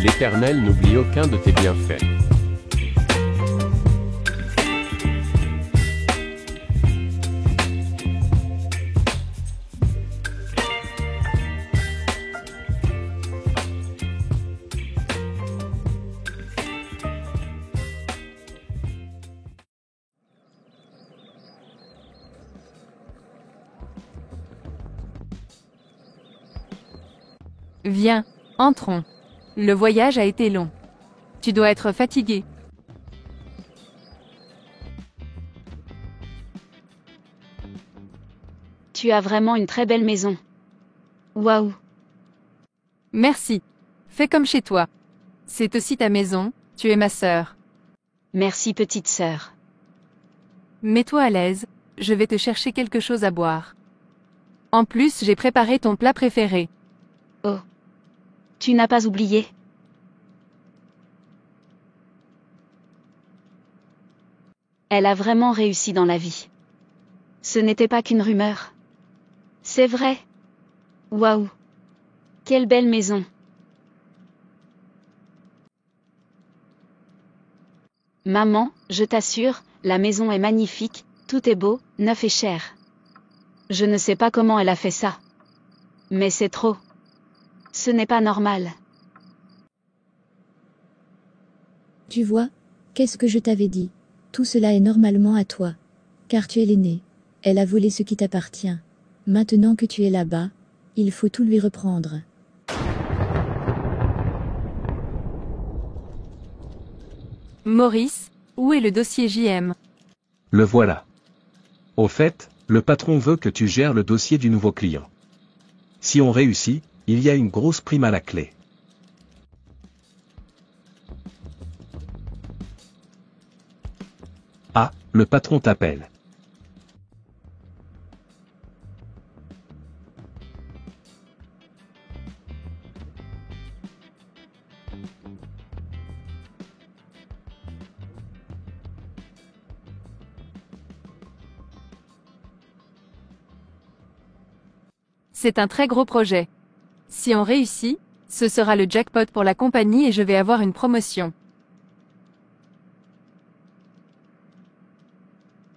L'Éternel n'oublie aucun de tes bienfaits. Viens, entrons. Le voyage a été long. Tu dois être fatigué. Tu as vraiment une très belle maison. Waouh. Merci. Fais comme chez toi. C'est aussi ta maison, tu es ma sœur. Merci petite sœur. Mets-toi à l'aise, je vais te chercher quelque chose à boire. En plus, j'ai préparé ton plat préféré. Oh. Tu n'as pas oublié? Elle a vraiment réussi dans la vie. Ce n'était pas qu'une rumeur. C'est vrai. Waouh. Quelle belle maison. Maman, je t'assure, la maison est magnifique, tout est beau, neuf et cher. Je ne sais pas comment elle a fait ça. Mais c'est trop. Ce n'est pas normal. Tu vois, qu'est-ce que je t'avais dit? Tout cela est normalement à toi. Car tu es l'aîné. Elle a volé ce qui t'appartient. Maintenant que tu es là-bas, il faut tout lui reprendre. Maurice, où est le dossier JM? Le voilà. Au fait, le patron veut que tu gères le dossier du nouveau client. Si on réussit, il y a une grosse prime à la clé. Ah, le patron t'appelle. C'est un très gros projet. Si on réussit, ce sera le jackpot pour la compagnie et je vais avoir une promotion.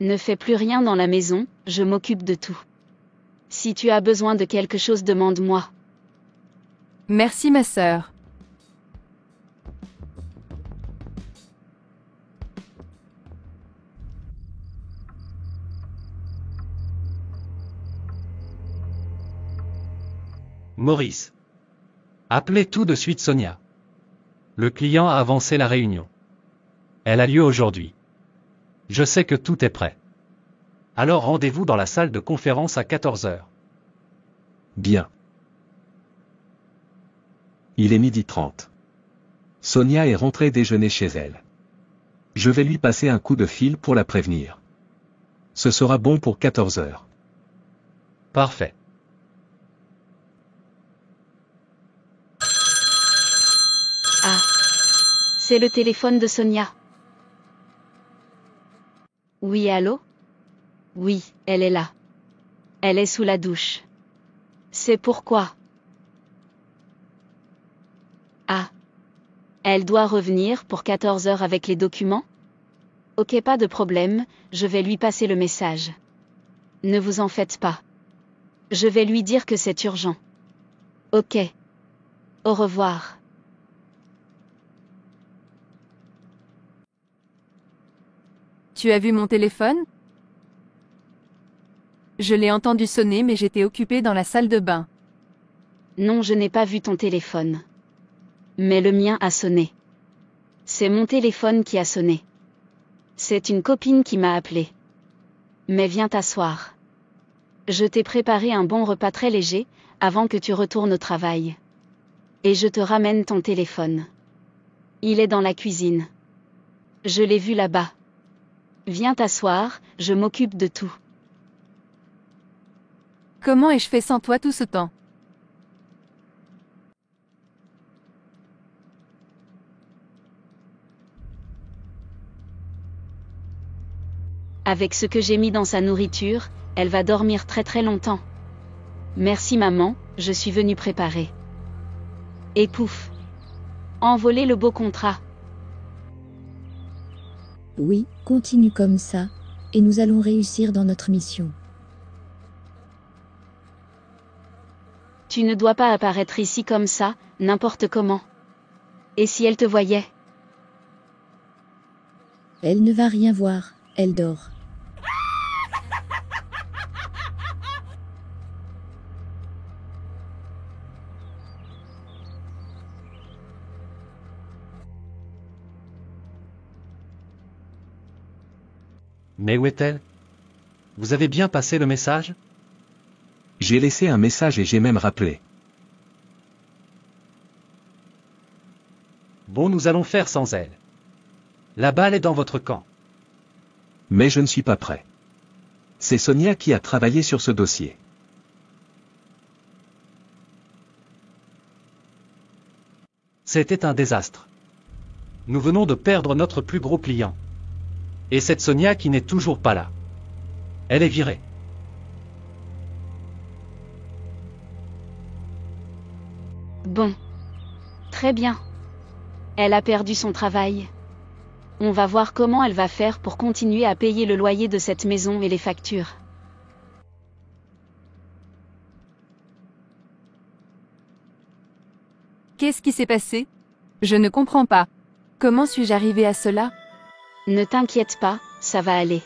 Ne fais plus rien dans la maison, je m'occupe de tout. Si tu as besoin de quelque chose, demande-moi. Merci ma sœur. Maurice. Appelez tout de suite Sonia. Le client a avancé la réunion. Elle a lieu aujourd'hui. Je sais que tout est prêt. Alors rendez-vous dans la salle de conférence à 14 heures. Bien. Il est 12h30. Sonia est rentrée déjeuner chez elle. Je vais lui passer un coup de fil pour la prévenir. Ce sera bon pour 14 heures. Parfait. Ah. C'est le téléphone de Sonia. Oui, allô? Oui, elle est là. Elle est sous la douche. C'est pourquoi. Ah. Elle doit revenir pour 14 heures avec les documents? Ok, pas de problème, je vais lui passer le message. Ne vous en faites pas. Je vais lui dire que c'est urgent. Ok. Au revoir. Tu as vu mon téléphone? Je l'ai entendu sonner mais j'étais occupée dans la salle de bain. Non, je n'ai pas vu ton téléphone. Mais le mien a sonné. C'est mon téléphone qui a sonné. C'est une copine qui m'a appelé. Mais viens t'asseoir. Je t'ai préparé un bon repas très léger, avant que tu retournes au travail. Et je te ramène ton téléphone. Il est dans la cuisine. Je l'ai vu là-bas. Viens t'asseoir, je m'occupe de tout. Comment ai-je fait sans toi tout ce temps? Avec ce que j'ai mis dans sa nourriture, elle va dormir très très longtemps. Merci maman, je suis venue préparer. Et pouf. Envoler le beau contrat. Oui, continue comme ça, et nous allons réussir dans notre mission. Tu ne dois pas apparaître ici comme ça, n'importe comment. Et si elle te voyait? Elle ne va rien voir, elle dort. Mais où est-elle? Vous avez bien passé le message? J'ai laissé un message et j'ai même rappelé. Bon, nous allons faire sans elle. La balle est dans votre camp. Mais je ne suis pas prêt. C'est Sonia qui a travaillé sur ce dossier. C'était un désastre. Nous venons de perdre notre plus gros client. Et cette Sonia qui n'est toujours pas là. Elle est virée. Bon. Très bien. Elle a perdu son travail. On va voir comment elle va faire pour continuer à payer le loyer de cette maison et les factures. Qu'est-ce qui s'est passé? Je ne comprends pas. Comment suis-je arrivé à cela? Ne t'inquiète pas, ça va aller.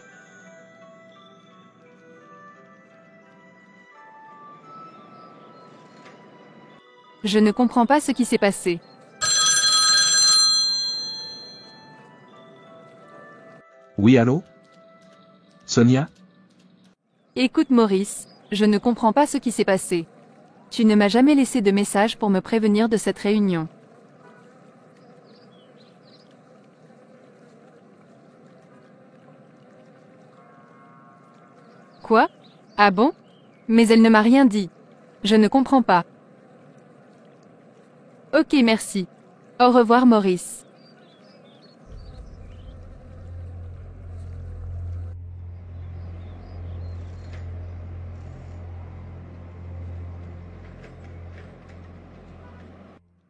Je ne comprends pas ce qui s'est passé. Oui, allô? Sonia? Écoute Maurice, je ne comprends pas ce qui s'est passé. Tu ne m'as jamais laissé de message pour me prévenir de cette réunion. Quoi? Ah bon? Mais elle ne m'a rien dit. Je ne comprends pas. Ok, merci. Au revoir Maurice.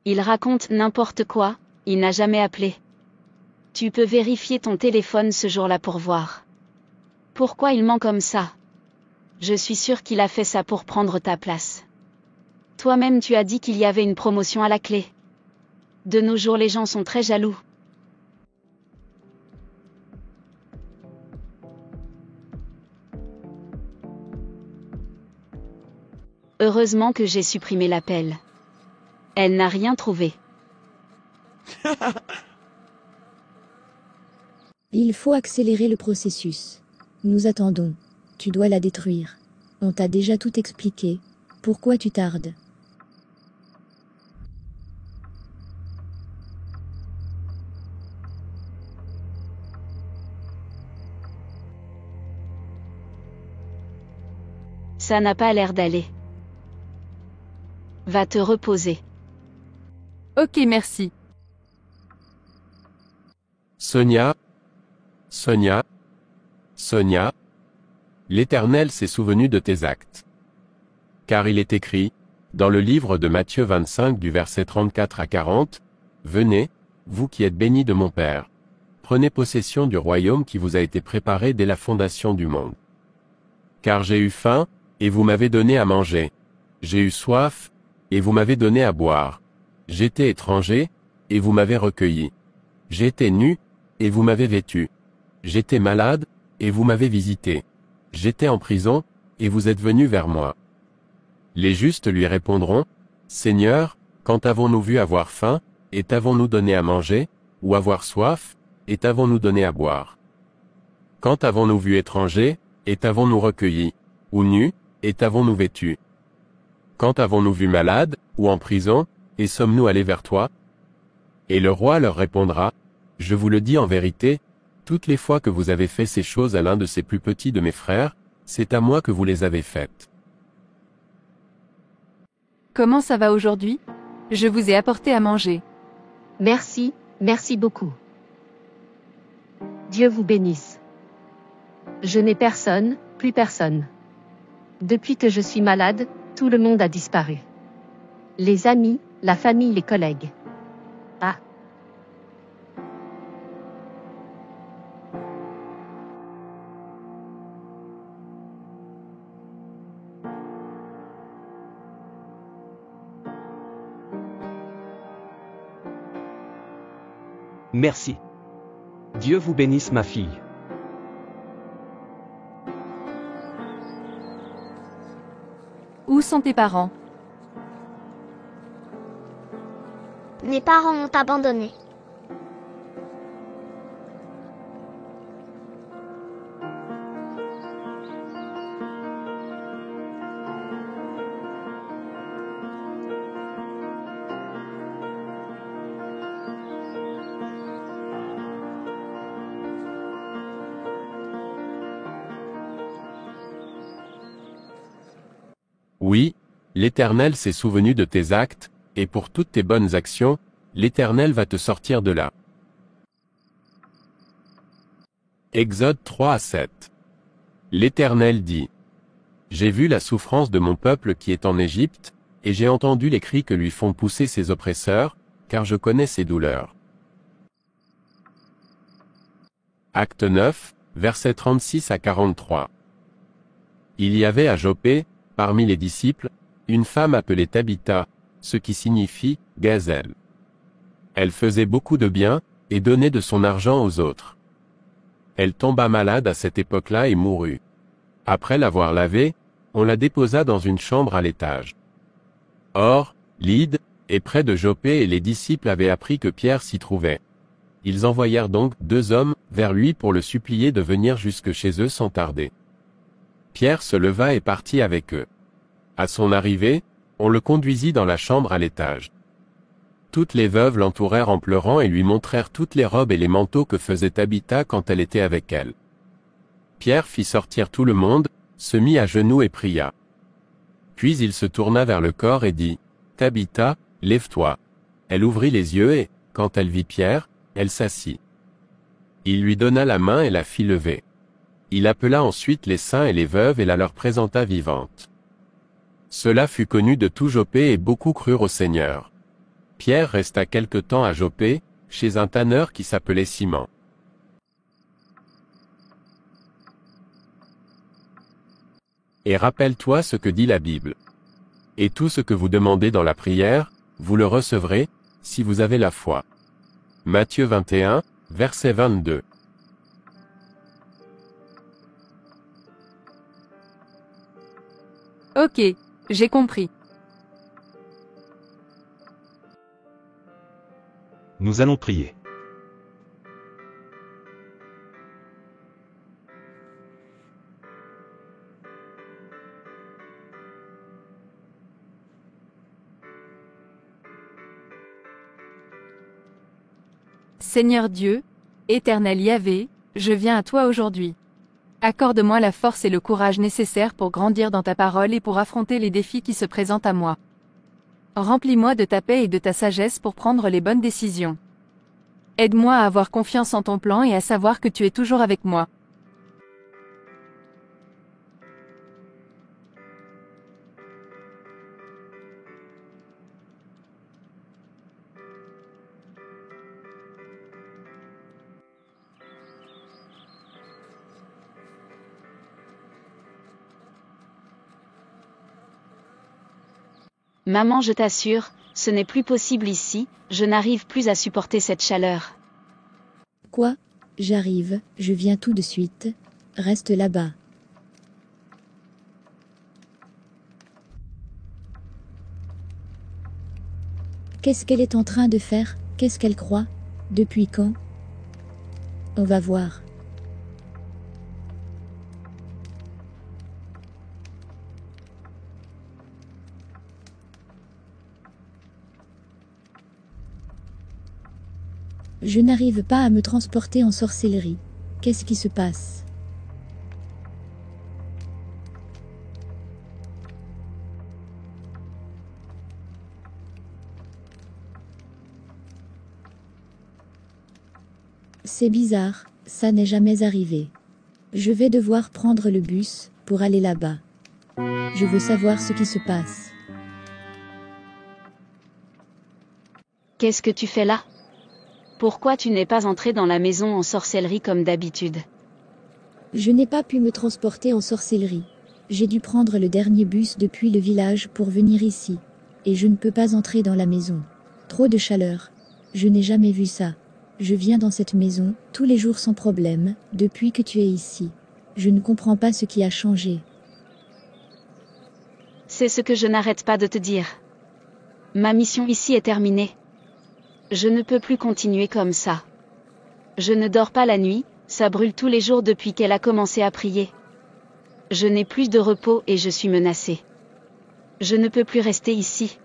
Il raconte n'importe quoi, il n'a jamais appelé. Tu peux vérifier ton téléphone ce jour-là pour voir. Pourquoi il ment comme ça? Je suis sûre qu'il a fait ça pour prendre ta place. Toi-même tu as dit qu'il y avait une promotion à la clé. De nos jours les gens sont très jaloux. Heureusement que j'ai supprimé l'appel. Elle n'a rien trouvé. Il faut accélérer le processus. Nous attendons. Tu dois la détruire. On t'a déjà tout expliqué. Pourquoi tu tardes? Ça n'a pas l'air d'aller. Va te reposer. Ok, merci. Sonia, Sonia, Sonia, l'Éternel s'est souvenu de tes actes. Car il est écrit, dans le livre de Matthieu 25 du verset 34 à 40, « Venez, vous qui êtes bénis de mon Père, prenez possession du royaume qui vous a été préparé dès la fondation du monde. Car j'ai eu faim, et vous m'avez donné à manger. J'ai eu soif, et vous m'avez donné à boire. J'étais étranger, et vous m'avez recueilli. J'étais nu, et vous m'avez vêtu. J'étais malade, et vous m'avez visité. J'étais en prison, et vous êtes venus vers moi. » Les justes lui répondront, « Seigneur, quand avons-nous vu avoir faim, et t'avons-nous donné à manger, ou avoir soif, et t'avons-nous donné à boire? Quand avons-nous vu étranger, et t'avons-nous recueilli, ou nu, et t'avons-nous vêtu? Quand avons-nous vu malade, ou en prison, et sommes-nous allés vers toi? » Et le roi leur répondra, « Je vous le dis en vérité, toutes les fois que vous avez fait ces choses à l'un de ces plus petits de mes frères, c'est à moi que vous les avez faites. » Comment ça va aujourd'hui? Je vous ai apporté à manger. Merci, merci beaucoup. Dieu vous bénisse. Je n'ai personne, plus personne. Depuis que je suis malade, tout le monde a disparu. Les amis, la famille, les collègues. Ah, Merci. Dieu vous bénisse ma fille. Où sont tes parents? Mes parents m'ont abandonné. Oui, l'Éternel s'est souvenu de tes actes, et pour toutes tes bonnes actions, l'Éternel va te sortir de là. Exode 3 à 7. L'Éternel dit: J'ai vu la souffrance de mon peuple qui est en Égypte, et j'ai entendu les cris que lui font pousser ses oppresseurs, car je connais ses douleurs. Acte 9, versets 36 à 43. Il y avait à Joppé, parmi les disciples, une femme appelée Tabitha, ce qui signifie « gazelle ». Elle faisait beaucoup de bien, et donnait de son argent aux autres. Elle tomba malade à cette époque-là et mourut. Après l'avoir lavée, on la déposa dans une chambre à l'étage. Or, Lyde est près de Joppé et les disciples avaient appris que Pierre s'y trouvait. Ils envoyèrent donc 2 hommes vers lui pour le supplier de venir jusque chez eux sans tarder. Pierre se leva et partit avec eux. À son arrivée, on le conduisit dans la chambre à l'étage. Toutes les veuves l'entourèrent en pleurant et lui montrèrent toutes les robes et les manteaux que faisait Tabitha quand elle était avec elle. Pierre fit sortir tout le monde, se mit à genoux et pria. Puis il se tourna vers le corps et dit: « Tabitha, lève-toi. » Elle ouvrit les yeux et, quand elle vit Pierre, elle s'assit. Il lui donna la main et la fit lever. Il appela ensuite les saints et les veuves et la leur présenta vivante. Cela fut connu de tout Joppé et beaucoup crurent au Seigneur. Pierre resta quelque temps à Joppé, chez un tanneur qui s'appelait Simon. Et rappelle-toi ce que dit la Bible. Et tout ce que vous demandez dans la prière, vous le recevrez, si vous avez la foi. Matthieu 21, verset 22. Ok, j'ai compris. Nous allons prier. Seigneur Dieu, Éternel Yahvé, je viens à toi aujourd'hui. Accorde-moi la force et le courage nécessaires pour grandir dans ta parole et pour affronter les défis qui se présentent à moi. Remplis-moi de ta paix et de ta sagesse pour prendre les bonnes décisions. Aide-moi à avoir confiance en ton plan et à savoir que tu es toujours avec moi. Maman, je t'assure, ce n'est plus possible ici, je n'arrive plus à supporter cette chaleur. Quoi? J'arrive, je viens tout de suite. Reste là-bas. Qu'est-ce qu'elle est en train de faire? Qu'est-ce qu'elle croit? Depuis quand? On va voir. Je n'arrive pas à me transporter en sorcellerie. Qu'est-ce qui se passe? C'est bizarre, ça n'est jamais arrivé. Je vais devoir prendre le bus pour aller là-bas. Je veux savoir ce qui se passe. Qu'est-ce que tu fais là? Pourquoi tu n'es pas entré dans la maison en sorcellerie comme d'habitude? Je n'ai pas pu me transporter en sorcellerie. J'ai dû prendre le dernier bus depuis le village pour venir ici. Et je ne peux pas entrer dans la maison. Trop de chaleur. Je n'ai jamais vu ça. Je viens dans cette maison, tous les jours sans problème, depuis que tu es ici. Je ne comprends pas ce qui a changé. C'est ce que je n'arrête pas de te dire. Ma mission ici est terminée. Je ne peux plus continuer comme ça. Je ne dors pas la nuit, ça brûle tous les jours depuis qu'elle a commencé à prier. Je n'ai plus de repos et je suis menacée. Je ne peux plus rester ici.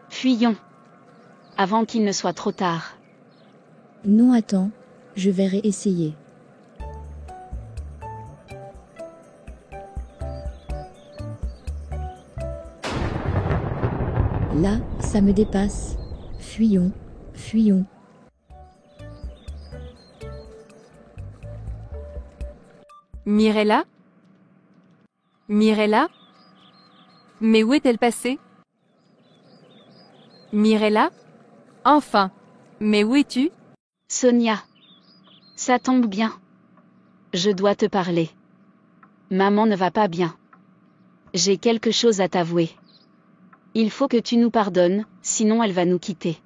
Fuyons. Avant qu'il ne soit trop tard. Non, attends, je vais réessayer. Là, ça me dépasse. Fuyons, fuyons. Mirella? Mirella? Mais où est-elle passée? Mirella? Enfin! Mais où es-tu? Sonia. Ça tombe bien. Je dois te parler. Maman ne va pas bien. J'ai quelque chose à t'avouer. Il faut que tu nous pardonnes, sinon elle va nous quitter.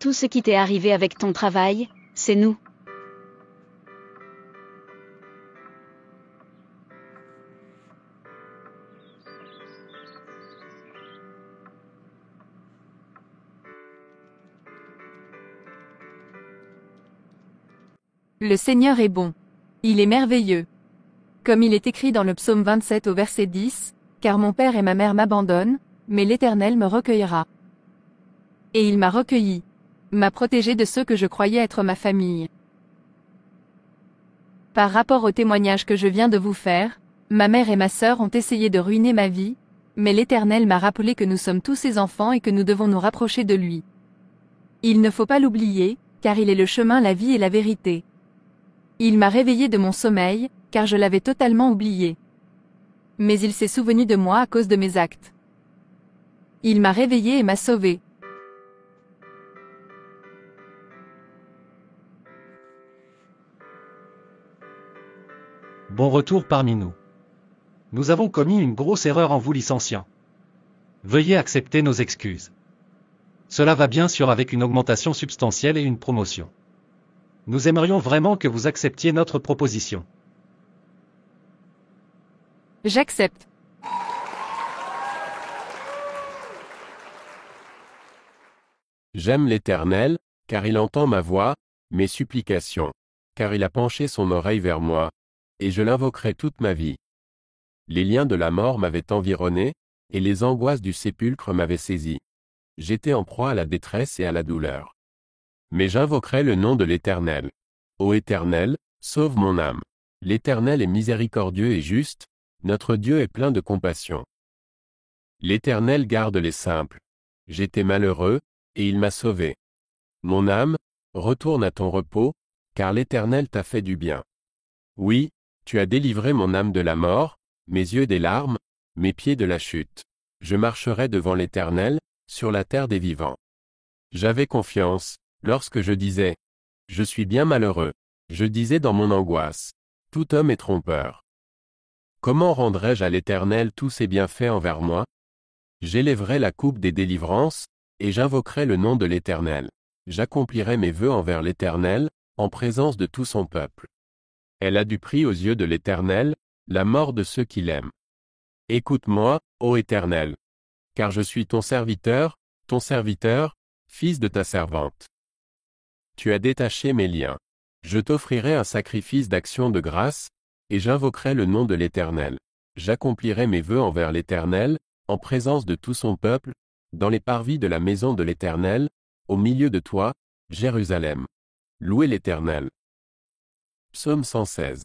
Tout ce qui t'est arrivé avec ton travail, c'est nous. Le Seigneur est bon. Il est merveilleux. Comme il est écrit dans le psaume 27 au verset 10, « Car mon père et ma mère m'abandonnent, mais l'Éternel me recueillera. » Et il m'a recueilli, m'a protégé de ceux que je croyais être ma famille. Par rapport au témoignage que je viens de vous faire, ma mère et ma sœur ont essayé de ruiner ma vie, mais l'Éternel m'a rappelé que nous sommes tous ses enfants et que nous devons nous rapprocher de lui. Il ne faut pas l'oublier, car il est le chemin, la vie et la vérité. Il m'a réveillé de mon sommeil, car je l'avais totalement oublié. Mais il s'est souvenu de moi à cause de mes actes. Il m'a réveillé et m'a sauvé. Bon retour parmi nous. Nous avons commis une grosse erreur en vous licenciant. Veuillez accepter nos excuses. Cela va bien sûr avec une augmentation substantielle et une promotion. Nous aimerions vraiment que vous acceptiez notre proposition. J'accepte. J'aime l'Éternel, car il entend ma voix, mes supplications, car il a penché son oreille vers moi, et je l'invoquerai toute ma vie. Les liens de la mort m'avaient environné, et les angoisses du sépulcre m'avaient saisi. J'étais en proie à la détresse et à la douleur. Mais j'invoquerai le nom de l'Éternel. Ô Éternel, sauve mon âme. L'Éternel est miséricordieux et juste, notre Dieu est plein de compassion. L'Éternel garde les simples. J'étais malheureux, et il m'a sauvé. Mon âme, retourne à ton repos, car l'Éternel t'a fait du bien. Oui, tu as délivré mon âme de la mort, mes yeux des larmes, mes pieds de la chute. Je marcherai devant l'Éternel, sur la terre des vivants. J'avais confiance, lorsque je disais, « Je suis bien malheureux », je disais dans mon angoisse, « Tout homme est trompeur. » Comment rendrai-je à l'Éternel tous ses bienfaits envers moi? J'élèverai la coupe des délivrances, et j'invoquerai le nom de l'Éternel. J'accomplirai mes vœux envers l'Éternel, en présence de tout son peuple. Elle a du prix aux yeux de l'Éternel, la mort de ceux qui l'aiment. Écoute-moi, ô Éternel, car je suis ton serviteur, fils de ta servante. Tu as détaché mes liens. Je t'offrirai un sacrifice d'action de grâce, et j'invoquerai le nom de l'Éternel. J'accomplirai mes vœux envers l'Éternel, en présence de tout son peuple, dans les parvis de la maison de l'Éternel, au milieu de toi, Jérusalem. Louez l'Éternel. Psaume 116.